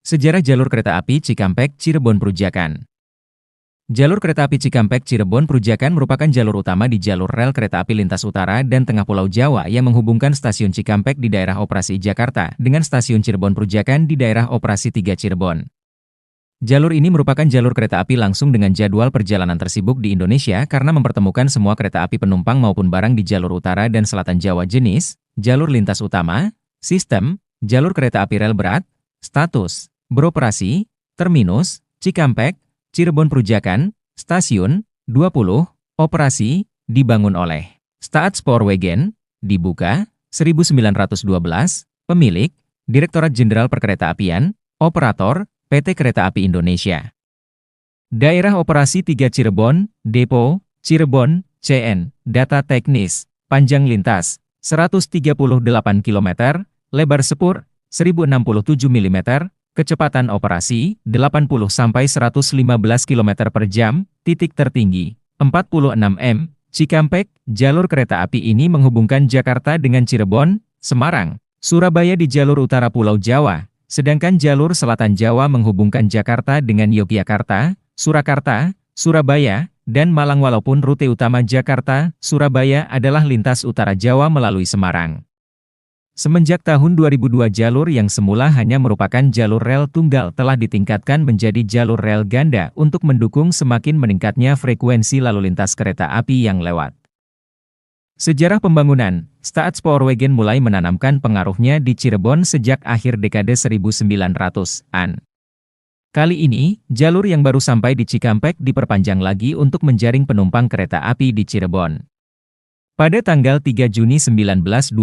Sejarah jalur kereta api Cikampek Cirebon Perujakan. Jalur kereta api Cikampek Cirebon Perujakan merupakan jalur utama di jalur rel kereta api lintas utara dan tengah Pulau Jawa yang menghubungkan stasiun Cikampek di daerah operasi Jakarta dengan stasiun Cirebon Perujakan di daerah operasi 3 Cirebon. Jalur ini merupakan jalur kereta api langsung dengan jadwal perjalanan tersibuk di Indonesia karena mempertemukan semua kereta api penumpang maupun barang di jalur utara dan selatan Jawa jenis, jalur lintas utama, sistem, jalur kereta api rel berat, status, beroperasi, terminus, Cikampek, Cirebon Perujakan, stasiun, 20, operasi, dibangun oleh Staatspoorwegen, dibuka, 1912, pemilik, Direktorat Jenderal Perkeretaapian, operator, PT Kereta Api Indonesia. Daerah Operasi 3 Cirebon, Depo, Cirebon, CN, data teknis, panjang lintas, 138 km, lebar sepur, 1067 mm, kecepatan operasi, 80-115 km per jam, titik tertinggi, 46 m, Cikampek, jalur kereta api ini menghubungkan Jakarta dengan Cirebon, Semarang, Surabaya di jalur utara Pulau Jawa, sedangkan jalur selatan Jawa menghubungkan Jakarta dengan Yogyakarta, Surakarta, Surabaya, dan Malang walaupun rute utama Jakarta, Surabaya adalah lintas utara Jawa melalui Semarang. Semenjak tahun 2002 jalur yang semula hanya merupakan jalur rel tunggal telah ditingkatkan menjadi jalur rel ganda untuk mendukung semakin meningkatnya frekuensi lalu lintas kereta api yang lewat. Sejarah pembangunan, Staatspoorwegen mulai menanamkan pengaruhnya di Cirebon sejak akhir dekade 1900-an. Kali ini, jalur yang baru sampai di Cikampek diperpanjang lagi untuk menjaring penumpang kereta api di Cirebon. Pada tanggal 3 Juni 1912,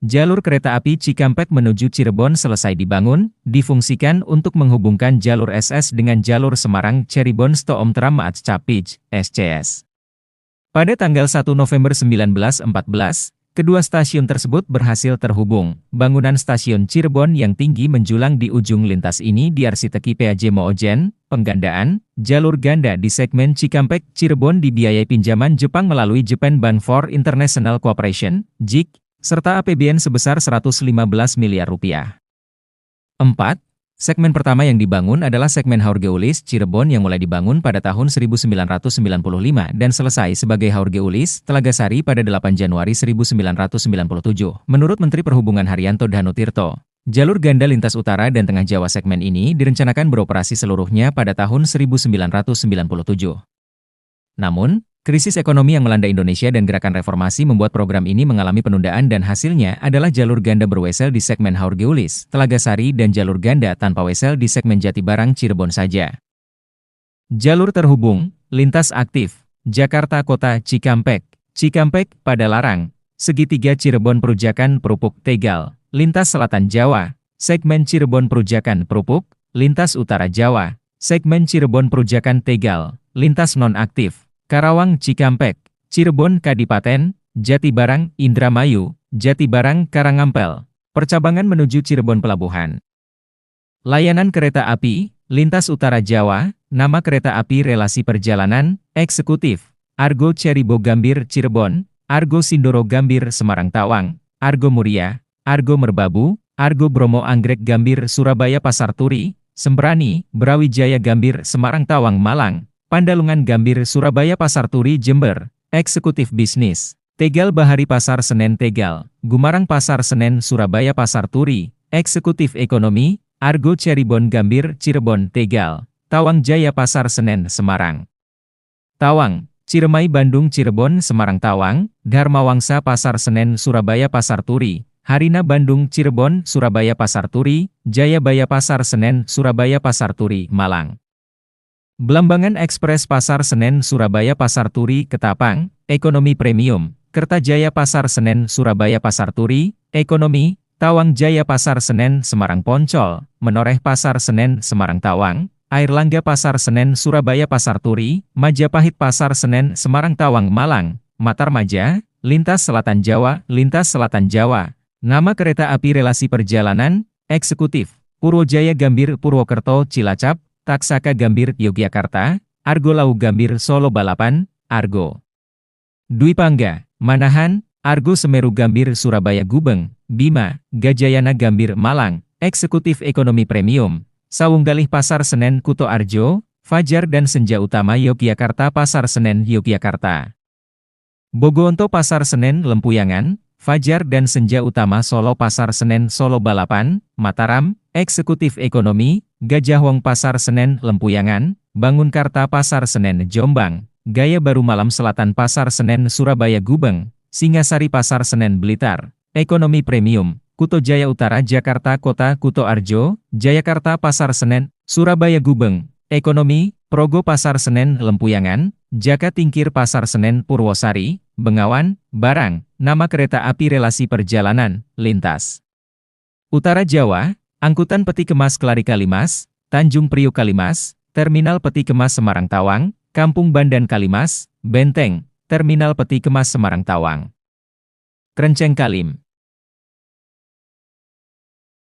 jalur kereta api Cikampek menuju Cirebon selesai dibangun, difungsikan untuk menghubungkan jalur SS dengan jalur Semarang Cirebon Stoom Tram Maatschappiij, SCS. Pada tanggal 1 November 1914, kedua stasiun tersebut berhasil terhubung. Bangunan stasiun Cirebon yang tinggi menjulang di ujung lintas ini diarsiteki PAJ Moogen. Penggandaan, jalur ganda di segmen Cikampek Cirebon dibiayai pinjaman Jepang melalui Japan Bank for International Cooperation, JIC, serta APBN sebesar 115 miliar rupiah. 4. Segmen pertama yang dibangun adalah segmen Haurgeulis Cirebon yang mulai dibangun pada tahun 1995 dan selesai sebagai Haurgeulis Telagasari pada 8 Januari 1997. Menurut Menteri Perhubungan Haryanto Dhanutirto, jalur ganda lintas utara dan tengah Jawa segmen ini direncanakan beroperasi seluruhnya pada tahun 1997. Namun, krisis ekonomi yang melanda Indonesia dan gerakan reformasi membuat program ini mengalami penundaan dan hasilnya adalah jalur ganda berwesel di segmen Haurgeulis, Telagasari dan jalur ganda tanpa wesel di segmen Jatibarang Cirebon saja. Jalur terhubung, lintas aktif, Jakarta Kota Cikampek, Cikampek Padalarang, Segitiga Cirebon Perujakan Perupuk Tegal, lintas selatan Jawa, segmen Cirebon Perujakan Perupuk, lintas utara Jawa, segmen Cirebon Perujakan Tegal, lintas non-aktif, Karawang Cikampek, Cirebon Kadipaten, Jatibarang Indramayu, Jatibarang Karangampel, percabangan menuju Cirebon Pelabuhan. Layanan kereta api, lintas utara Jawa, nama kereta api relasi perjalanan, eksekutif, Argo Ceribo Gambir Cirebon, Argo Sindoro Gambir Semarang Tawang, Argo Muria, Argo Merbabu, Argo Bromo Anggrek Gambir Surabaya Pasar Turi, Sembrani, Brawijaya Gambir Semarang Tawang Malang, Pandalungan Gambir Surabaya Pasar Turi Jember, Eksekutif Bisnis, Tegal Bahari Pasar Senen Tegal, Gumarang Pasar Senen Surabaya Pasar Turi, Eksekutif Ekonomi, Argo Cirebon Gambir Cirebon Tegal, Tawang Jaya Pasar Senen Semarang. Tawang, Ciremai Bandung Cirebon Semarang Tawang, Dharma Wangsa Pasar Senen Surabaya Pasar Turi, Harina Bandung Cirebon Surabaya Pasar Turi, Jayabaya Pasar Senen Surabaya Pasar Turi Malang. Belambangan Ekspres Pasar Senen Surabaya Pasar Turi Ketapang, Ekonomi Premium, Kertajaya Pasar Senen Surabaya Pasar Turi, Ekonomi, Tawang Jaya Pasar Senen Semarang Poncol, Menoreh Pasar Senen Semarang Tawang, Airlangga Pasar Senen Surabaya Pasar Turi, Majapahit Pasar Senen Semarang Tawang Malang, Matarmaja, Lintas Selatan Jawa, Lintas Selatan Jawa, nama kereta api relasi perjalanan, eksekutif, Purwojaya Gambir Purwokerto Cilacap, Taksaka Gambir Yogyakarta, Argo Lau Gambir Solo Balapan, Argo Dwi Pangga, Manahan, Argo Semeru Gambir Surabaya Gubeng, Bima, Gajayana Gambir Malang, Eksekutif Ekonomi Premium, Sawunggalih Pasar Senen Kutoarjo, Fajar dan Senja Utama Yogyakarta Pasar Senen Yogyakarta. Bogoonto Pasar Senen Lempuyangan, Fajar dan Senja Utama Solo Pasar Senen Solo Balapan, Mataram, Eksekutif Ekonomi, Gajahwong Pasar Senen Lempuyangan, Bangunkarta Pasar Senen Jombang, Gaya Baru Malam Selatan Pasar Senen Surabaya Gubeng, Singasari Pasar Senen Blitar, Ekonomi Premium, Kuto Jaya Utara Jakarta Kota Kutoarjo, Jayakarta Pasar Senen, Surabaya Gubeng, Ekonomi, Progo Pasar Senen Lempuyangan, Jaka Tingkir Pasar Senen Purwosari, Bengawan, Barang, Nama Kereta Api Relasi Perjalanan, Lintas. Utara Jawa, Angkutan Peti Kemas Kelari Kalimas, Tanjung Priok Kalimas, Terminal Peti Kemas Semarang Tawang, Kampung Bandan Kalimas, Benteng, Terminal Peti Kemas Semarang Tawang. Krenceng Kalim.